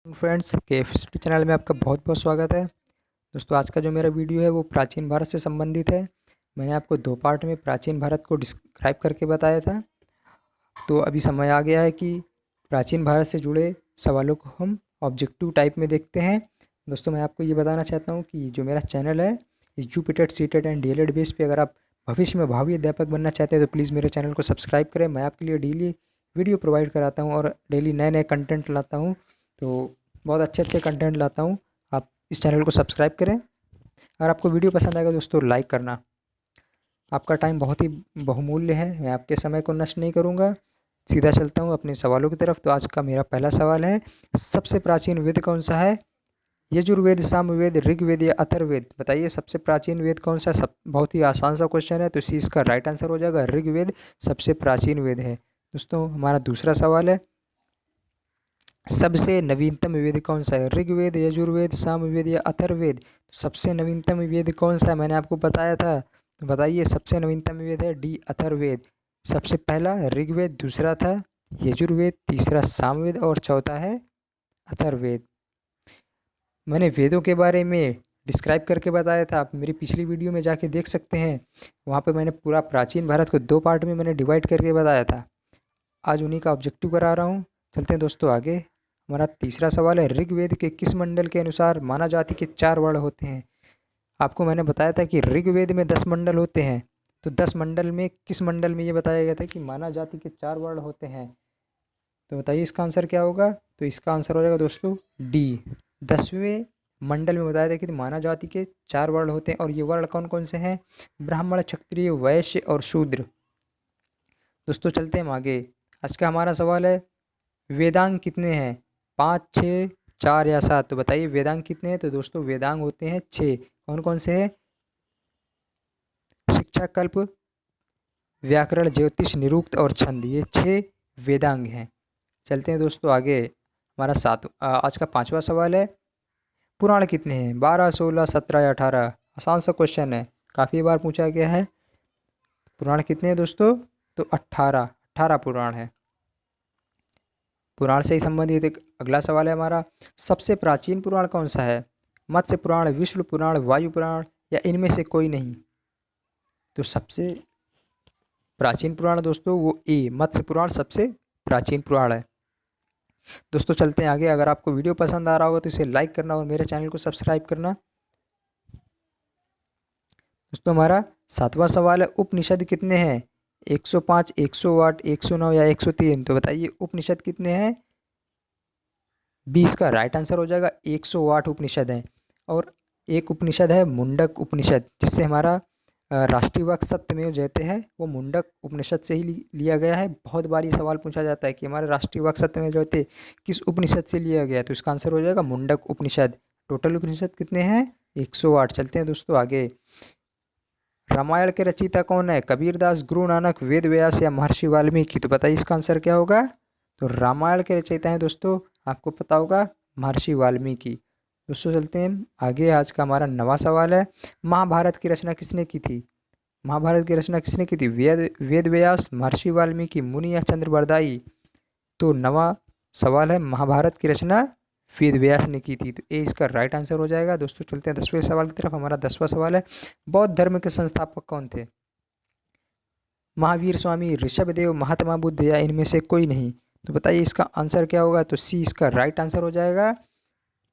Friends के F channel में आपका बहुत बहुत स्वागत है। दोस्तों, आज का जो मेरा वीडियो है वो प्राचीन भारत से संबंधित है। मैंने आपको दो पार्ट में प्राचीन भारत को डिस्क्राइब करके बताया था। तो अभी समय आ गया है कि प्राचीन भारत से जुड़े सवालों को हम ऑब्जेक्टिव टाइप में देखते हैं। दोस्तों, मैं आपको ये बताना चाहता हूँ कि जो मेरा चैनल है इस UPTET CTET and DElEd base पे अगर आप भविष्य में भावी अध्यापक बनना चाहते हैं तो प्लीज़ मेरे चैनल को सब्सक्राइब करें। मैं आपके लिए डेली वीडियो प्रोवाइड कराता हूँ और डेली नए नए कंटेंट लाता हूँ। तो बहुत अच्छे अच्छे कंटेंट लाता हूँ। आप इस चैनल को सब्सक्राइब करें। अगर आपको वीडियो पसंद आएगा दोस्तों लाइक करना। आपका टाइम बहुत ही बहुमूल्य है, मैं आपके समय को नष्ट नहीं करूँगा। सीधा चलता हूँ अपने सवालों की तरफ। तो आज का मेरा पहला सवाल है, सबसे प्राचीन वेद कौन सा है? यजुर्वेद, सामवेद, ऋग्वेद या अथर्ववेद? बताइए सबसे प्राचीन वेद कौन सा है? सब बहुत ही आसान सा क्वेश्चन है, तो सी इसका राइट आंसर हो जाएगा। ऋग्वेद सबसे प्राचीन वेद है। दोस्तों, हमारा दूसरा सवाल है, सबसे नवीनतम वेद कौन सा है? ऋग्वेद, यजुर्वेद, सामवेद या अथर्ववेद? तो सबसे नवीनतम वेद कौन सा है? मैंने आपको बताया था। तो बताइए सबसे नवीनतम वेद है डी, अथर्ववेद। सबसे पहला ऋग्वेद, दूसरा था यजुर्वेद, तीसरा सामवेद और चौथा है अथर्ववेद। मैंने वेदों के बारे में डिस्क्राइब करके बताया था, आप मेरी पिछली वीडियो में जाके देख सकते हैं। वहाँ पे मैंने पूरा प्राचीन भारत को दो पार्ट में मैंने डिवाइड करके बताया था। आज उन्हीं का ऑब्जेक्टिव करा रहा हूँ। चलते हैं दोस्तों आगे। हमारा तीसरा सवाल है, ऋग्वेद के किस मंडल के अनुसार मानव जाति के 4 वर्ण होते हैं? आपको मैंने बताया था कि ऋग्वेद में 10 मंडल होते हैं। तो 10 मंडल में किस मंडल में ये बताया गया था कि मानव जाति के 4 वर्ण होते हैं? तो बताइए इसका आंसर क्या होगा? तो इसका आंसर हो जाएगा दोस्तों डी। 10वें मंडल में बताया था कि मानव जाति के 4 वर्ण होते हैं। और ये वर्ण कौन कौन से हैं? ब्राह्मण, क्षत्रिय, वैश्य और शूद्र। दोस्तों चलते हैं हम आगे। आज का हमारा सवाल है, वेदांग कितने हैं? 5, 6, 4 या 7? तो बताइए वेदांग कितने हैं? तो दोस्तों वेदांग होते हैं 6। कौन कौन से हैं? शिक्षा, कल्प, व्याकरण, ज्योतिष, निरुक्त और छंद। ये 6 वेदांग हैं। चलते हैं दोस्तों आगे। हमारा आज का पांचवा सवाल है, पुराण कितने हैं? 12, 16, 17 या 18? आसान सा क्वेश्चन है, काफ़ी बार पूछा गया है। पुराण कितने हैं दोस्तों? तो 18 पुराण है। पुराण से ही संबंधित एक अगला सवाल है हमारा, सबसे प्राचीन पुराण कौन सा है? मत्स्य पुराण, विष्णु पुराण, वायु पुराण या इनमें से कोई नहीं? तो सबसे प्राचीन पुराण दोस्तों वो ए, मत्स्य पुराण सबसे प्राचीन पुराण है। दोस्तों चलते हैं आगे। अगर आपको वीडियो पसंद आ रहा होगा तो इसे लाइक करना और मेरे चैनल को सब्सक्राइब करना। दोस्तों हमारा सातवां सवाल है, उपनिषद कितने हैं? 105, 108, 109 या 103? तो बताइए उपनिषद कितने हैं? 20 का राइट आंसर हो जाएगा। 108 उपनिषद हैं। और एक उपनिषद है मुंडक उपनिषद, जिससे हमारा राष्ट्रीय वाक् सत्यमेव जयते है, वो मुंडक उपनिषद से ही लिया गया है। बहुत बार ये सवाल पूछा जाता है कि हमारा राष्ट्रीय वाक् सत्यमेव जयते किस उपनिषद से लिया गया है? तो इसका आंसर हो जाएगा मुंडक उपनिषद। टोटल उपनिषद कितने हैं? 108। चलते हैं दोस्तों आगे। रामायण के रचयिता कौन है? कबीरदास, गुरु नानक, वेद व्यास या महर्षि वाल्मीकि? तो बताइए इसका आंसर क्या होगा? तो रामायण के रचयिता हैं दोस्तों, आपको पता होगा, महर्षि वाल्मीकि। दोस्तों चलते हैं आगे। आज का हमारा नवा सवाल है, महाभारत की रचना किसने की थी? महाभारत की रचना किसने की थी? वेद व्यास, महर्षि वाल्मीकि, मुनि या चंद्रबरदाई? तो नवा सवाल है, महाभारत की रचना वेद व्यास ने की थी। तो ए इसका राइट आंसर हो जाएगा। दोस्तों चलते हैं 10वें सवाल की तरफ। हमारा 10वां सवाल है, बौद्ध धर्म के संस्थापक कौन थे? महावीर, स्वामी, ऋषभदेव, महात्मा बुद्ध या इनमें से कोई नहीं? तो बताइए इसका आंसर क्या होगा? तो सी इसका राइट आंसर हो जाएगा।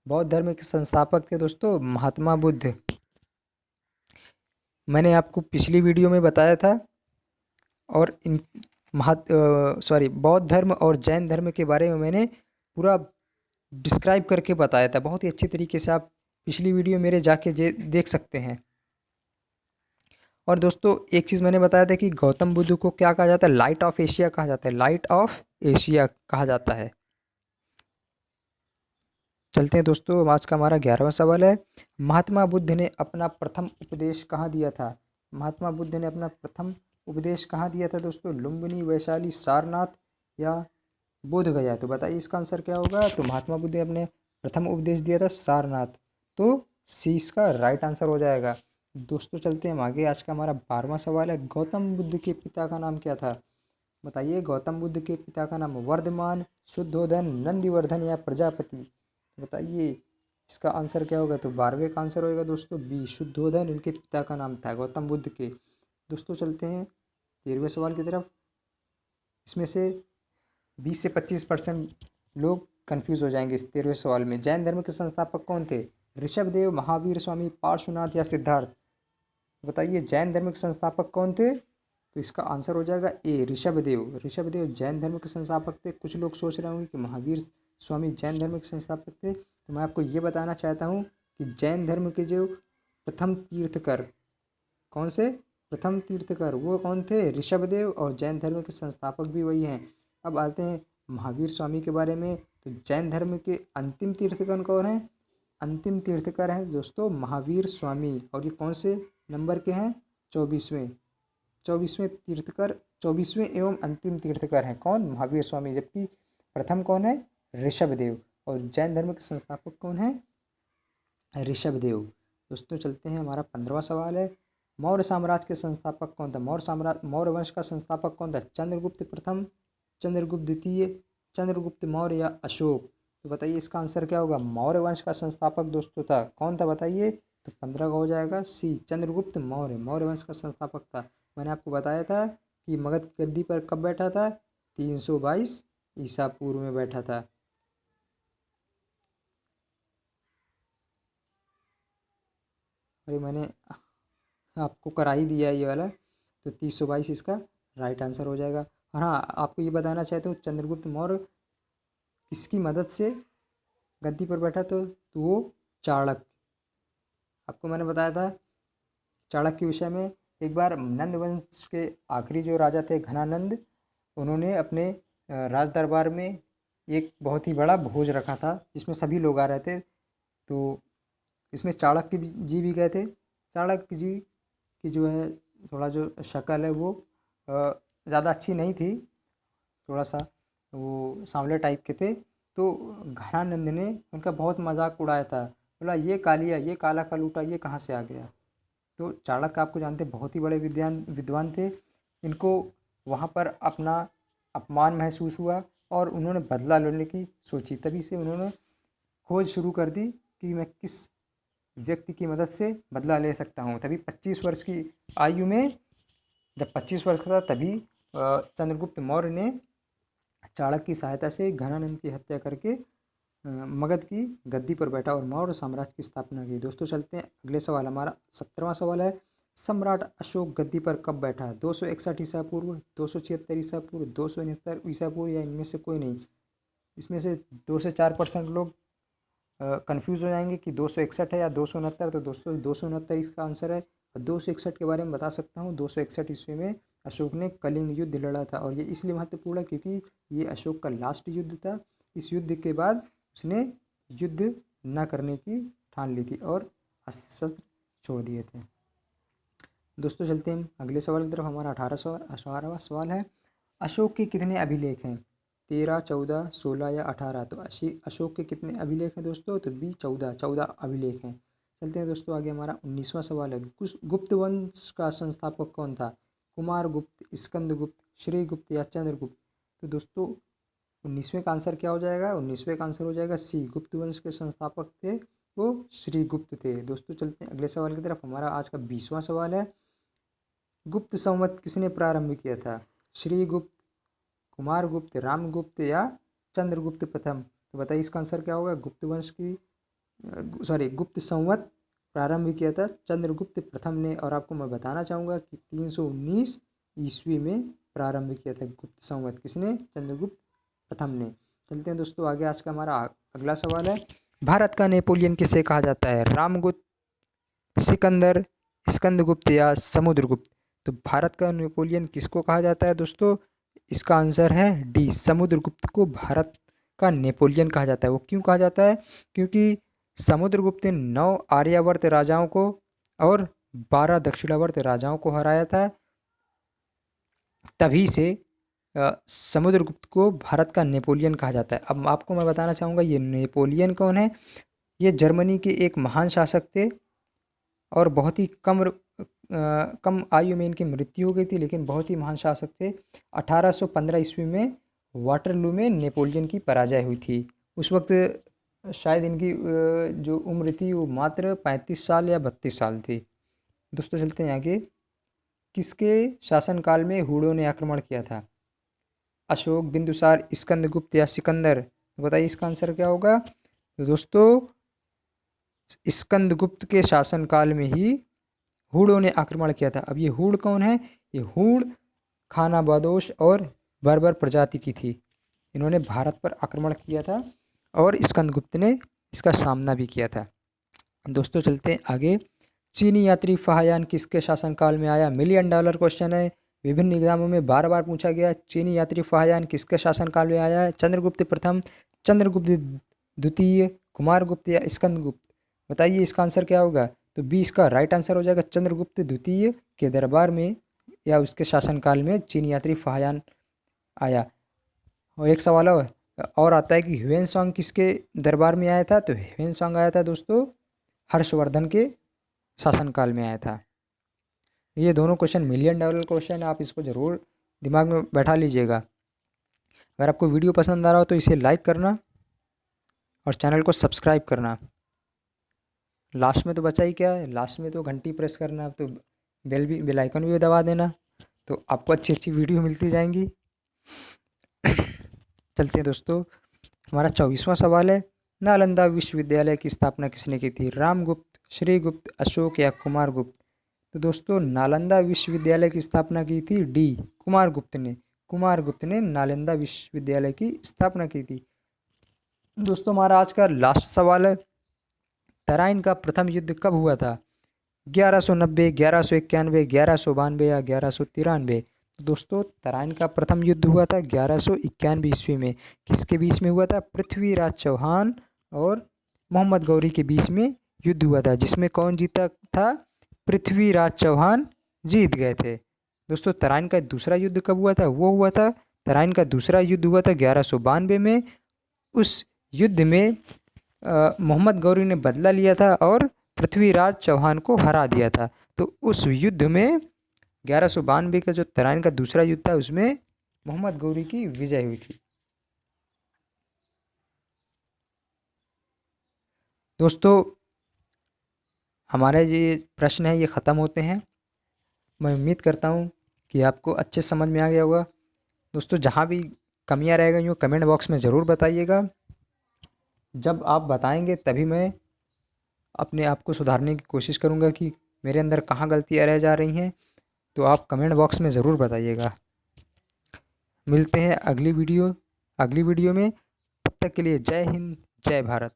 बौद्ध धर्म के संस्थापक थे दोस्तों महात्मा बुद्ध। मैंने आपको पिछली वीडियो में बताया था और इन बौद्ध धर्म और जैन धर्म के बारे में मैंने पूरा डिस्क्राइब करके बताया था बहुत ही अच्छे तरीके से। आप पिछली वीडियो मेरे जाके देख सकते हैं। और दोस्तों एक चीज़ मैंने बताया था कि गौतम बुद्ध को क्या कहा जाता है? लाइट ऑफ एशिया कहा जाता है। लाइट ऑफ एशिया कहा जाता है। चलते हैं दोस्तों, आज का हमारा 11वां सवाल है, महात्मा बुद्ध ने अपना प्रथम उपदेश कहाँ दिया था? महात्मा बुद्ध ने अपना प्रथम उपदेश कहाँ दिया था दोस्तों? लुम्बिनी, वैशाली, सारनाथ या बोध गया? तो बताइए इसका आंसर क्या होगा? तो महात्मा बुद्ध ने अपने प्रथम उपदेश दिया था सारनाथ। तो सी इसका राइट आंसर हो जाएगा। दोस्तों चलते हैं हम आगे। आज का हमारा 12वां सवाल है, गौतम बुद्ध के पिता का नाम क्या था? बताइए गौतम बुद्ध के पिता का नाम वर्धमान, शुद्धोधन, नंदिवर्धन या प्रजापति? तो बताइए इसका आंसर क्या होगा? तो 12वें का आंसर होगा दोस्तों बी, शुद्धोधन इनके पिता का नाम था, गौतम बुद्ध के। दोस्तों चलते हैं 13वें सवाल की तरफ। इसमें से 20 से 25% लोग कंफ्यूज हो जाएंगे इस 13वें सवाल में। जैन धर्म के संस्थापक कौन थे? ऋषभदेव, महावीर स्वामी, पार्श्वनाथ या सिद्धार्थ? बताइए जैन धर्म के संस्थापक कौन थे? तो इसका आंसर हो जाएगा ए, ऋषभदेव। ऋषभदेव जैन धर्म के संस्थापक थे। कुछ लोग सोच रहे होंगे कि महावीर स्वामी जैन धर्म के संस्थापक थे, तो मैं आपको ये बताना चाहता हूँ कि जैन धर्म के जो प्रथम तीर्थकर, कौन से प्रथम तीर्थकर, वो कौन थे? ऋषभदेव। और जैन धर्म के संस्थापक भी वही हैं। अब आते हैं महावीर स्वामी के बारे में। तो जैन धर्म के अंतिम तीर्थकर कौन है? अंतिम तीर्थकर हैं दोस्तों महावीर स्वामी। और ये कौन से नंबर के हैं? 24वें तीर्थकर, 24वें एवं अंतिम तीर्थकर हैं कौन? महावीर स्वामी। जबकि प्रथम कौन है? ऋषभदेव। और जैन धर्म के संस्थापक कौन है? ऋषभदेव। दोस्तों चलते हैं, हमारा 15वां सवाल है, मौर्य साम्राज्य के संस्थापक कौन था? मौर्य वंश का संस्थापक कौन था? चंद्रगुप्त प्रथम, चंद्रगुप्त द्वितीय, चंद्रगुप्त मौर्य या अशोक? तो बताइए इसका आंसर क्या होगा? मौर्य वंश का संस्थापक दोस्तों था, कौन था बताइए? तो 15 का हो जाएगा सी, चंद्रगुप्त मौर्य। मौर्य वंश का संस्थापक था। मैंने आपको बताया था कि मगध की गद्दी पर कब बैठा था? 322 ईसा पूर्व में बैठा था। अरे मैंने आपको करा ही दिया ये वाला, तो 322 इसका राइट आंसर हो जाएगा। और हाँ, आपको ये बताना चाहता हूँ चंद्रगुप्त मौर्य किसकी मदद से गद्दी पर बैठा? तो वो चाणक्य। आपको मैंने बताया था चाणक्य के विषय में। एक बार नंद वंश के आखिरी जो राजा थे घनानंद, उन्होंने अपने राज दरबार में एक बहुत ही बड़ा भोज रखा था जिसमें सभी लोग आ रहे थे। तो इसमें चाणक्य जी भी गए थे। चाणक्य जी की जो है थोड़ा जो शक्ल है वो ज़्यादा अच्छी नहीं थी, थोड़ा सा वो सांवले टाइप के थे। तो घनानंद ने उनका बहुत मजाक उड़ाया था, बोला ये कालिया, ये काला कलूटा, ये कहाँ से आ गया। तो चाणक्य आपको जानते बहुत ही बड़े विद्वान थे। इनको वहाँ पर अपना अपमान महसूस हुआ और उन्होंने बदला लेने की सोची। तभी से उन्होंने खोज शुरू कर दी कि मैं किस व्यक्ति की मदद से बदला ले सकता हूँ। तभी 25 वर्ष की आयु में, जब 25 वर्ष का था, तभी चंद्रगुप्त मौर्य ने चाणक्य की सहायता से घनानंद की हत्या करके मगध की गद्दी पर बैठा और मौर्य साम्राज्य की स्थापना की। दोस्तों चलते हैं अगले सवाल। हमारा 17वां सवाल है, सम्राट अशोक गद्दी पर कब बैठा? 261 ईसा पूर्व, 276 ईसा पूर्व, 269 ईसा पूर्व या इनमें से कोई नहीं? इसमें से 2 से 4% लोग कंफ्यूज हो जाएंगे कि 261 है या 269। तो दोस्तों 269 इसका आंसर है। और 261 के बारे में बता सकता हूँ, 261 ईस्वी में अशोक ने कलिंग युद्ध लड़ा था। और ये इसलिए महत्वपूर्ण है क्योंकि ये अशोक का लास्ट युद्ध था। इस युद्ध के बाद उसने युद्ध न करने की ठान ली थी और अस्त्र शस्त्र छोड़ दिए थे। दोस्तों चलते हैं अगले सवाल की तरफ। हमारा 18वां सवाल है, अशोक के कितने अभिलेख हैं? 13, 14, 16 या 18? तो अशोक के कितने अभिलेख हैं दोस्तों? तो बी 14 अभिलेख हैं। चलते हैं दोस्तों आगे। हमारा 19वां सवाल है, गुप्त वंश का संस्थापक कौन था? कुमार गुप्त, स्कंदगुप्त, श्रीगुप्त या चंद्रगुप्त? तो दोस्तों 19वें का आंसर क्या हो जाएगा? 19वें का आंसर हो जाएगा सी, गुप्त वंश के संस्थापक थे वो श्रीगुप्त थे। दोस्तों चलते हैं अगले सवाल की तरफ। हमारा आज का 20वां सवाल है, गुप्त संवत किसने प्रारंभ किया था? श्रीगुप्त, कुमारगुप्त, रामगुप्त या चंद्रगुप्त प्रथम? तो बताइए इसका आंसर क्या होगा? गुप्त संवत प्रारंभ किया था चंद्रगुप्त प्रथम ने। और आपको मैं बताना चाहूँगा कि 319 ईस्वी में प्रारंभ किया था गुप्त संवत। किसने? चंद्रगुप्त प्रथम ने। चलते हैं दोस्तों आगे। आज का हमारा अगला सवाल है, भारत का नेपोलियन किसे कहा जाता है? रामगुप्त, सिकंदर, स्कंदगुप्त या समुद्रगुप्त? तो भारत का नेपोलियन किसको कहा जाता है दोस्तों? इसका आंसर है डी, समुद्रगुप्त को भारत का नेपोलियन कहा जाता है। वो क्यों कहा जाता है? क्योंकि समुद्रगुप्त ने 9 आर्यावर्त राजाओं को और 12 दक्षिणावर्त राजाओं को हराया था। तभी से समुद्रगुप्त को भारत का नेपोलियन कहा जाता है। अब आपको मैं बताना चाहूँगा ये नेपोलियन कौन है। ये जर्मनी के एक महान शासक थे और बहुत ही कम आयु में इनकी मृत्यु हो गई थी, लेकिन बहुत ही महान शासक थे। 1815 ईस्वी में वाटरलू में नेपोलियन की पराजय हुई थी। उस वक्त शायद इनकी जो उम्र थी वो मात्र 35 साल या 32 साल थी। दोस्तों चलते हैं आगे। किसके शासनकाल में हूणों ने आक्रमण किया था? अशोक, बिंदुसार, स्कंदगुप्त या सिकंदर? बताइए इसका आंसर क्या होगा। तो दोस्तों स्कंदगुप्त के शासनकाल में ही हूणों ने आक्रमण किया था। अब ये हूण कौन है? ये हूण खानाबदोश और बर्बर प्रजाति की थी। इन्होंने भारत पर आक्रमण किया था और स्कंदगुप्त ने इसका सामना भी किया था। दोस्तों चलते हैं आगे। चीनी यात्री फाहयान किसके शासनकाल में आया? मिलियन डॉलर क्वेश्चन है, विभिन्न एग्जामों में बार बार पूछा गया। चीनी यात्री फाहयान किसके शासनकाल में आया है? चंद्रगुप्त प्रथम, चंद्रगुप्त द्वितीय, कुमारगुप्त या स्कंदगुप्त? बताइए इसका आंसर क्या होगा। तो बी इसका राइट आंसर हो जाएगा। चंद्रगुप्त द्वितीय के दरबार में या उसके शासनकाल में चीनी यात्री फाहयान आया। और एक सवाल और आता है कि ह्वेनसांग किसके दरबार में आया था? तो ह्वेनसांग आया था दोस्तों हर्षवर्धन के शासनकाल में आया था। ये दोनों क्वेश्चन मिलियन डॉलर क्वेश्चन है, आप इसको ज़रूर दिमाग में बैठा लीजिएगा। अगर आपको वीडियो पसंद आ रहा हो तो इसे लाइक करना और चैनल को सब्सक्राइब करना। लास्ट में तो बचा ही क्या है, लास्ट में तो घंटी प्रेस करना, तो बेल आइकन भी दबा देना, तो आपको अच्छी अच्छी वीडियो मिलती जाएंगी। चलते हैं दोस्तों, हमारा 24वां सवाल है। नालंदा विश्वविद्यालय की स्थापना किसने की थी? रामगुप्त, श्रीगुप्त, अशोक या कुमारगुप्त? तो दोस्तों नालंदा विश्वविद्यालय की स्थापना की थी डी कुमारगुप्त ने। कुमारगुप्त ने नालंदा विश्वविद्यालय की स्थापना की थी। दोस्तों हमारा आज का लास्ट सवाल है। तराइन का प्रथम युद्ध कब हुआ था? 1190, 1191, 1192 या 1193? तो दोस्तों तराइन का प्रथम युद्ध हुआ था 1191 ईस्वी में। किसके बीच में हुआ था? पृथ्वीराज चौहान और मोहम्मद गौरी के बीच में युद्ध हुआ था, जिसमें कौन जीता था? पृथ्वीराज चौहान जीत गए थे। दोस्तों तराइन का दूसरा युद्ध कब हुआ था? वो हुआ था, तराइन का दूसरा युद्ध हुआ था 1192 में। उस युद्ध में मोहम्मद गौरी ने बदला लिया था और पृथ्वीराज चौहान को हरा दिया था। तो उस युद्ध में 1192 का जो तराइन का दूसरा युद्ध था उसमें मोहम्मद गौरी की विजय हुई थी। दोस्तों हमारे ये प्रश्न है ये ख़त्म होते हैं। मैं उम्मीद करता हूँ कि आपको अच्छे समझ में आ गया होगा। दोस्तों जहाँ भी कमियाँ रह गई हो कमेंट बॉक्स में ज़रूर बताइएगा। जब आप बताएंगे तभी मैं अपने आप को सुधारने की कोशिश करूँगा कि मेरे अंदर कहाँ गलतियाँ रह जा रही हैं। तो आप कमेंट बॉक्स में ज़रूर बताइएगा। मिलते हैं अगली वीडियो में। तब तक के लिए जय हिंद, जय भारत।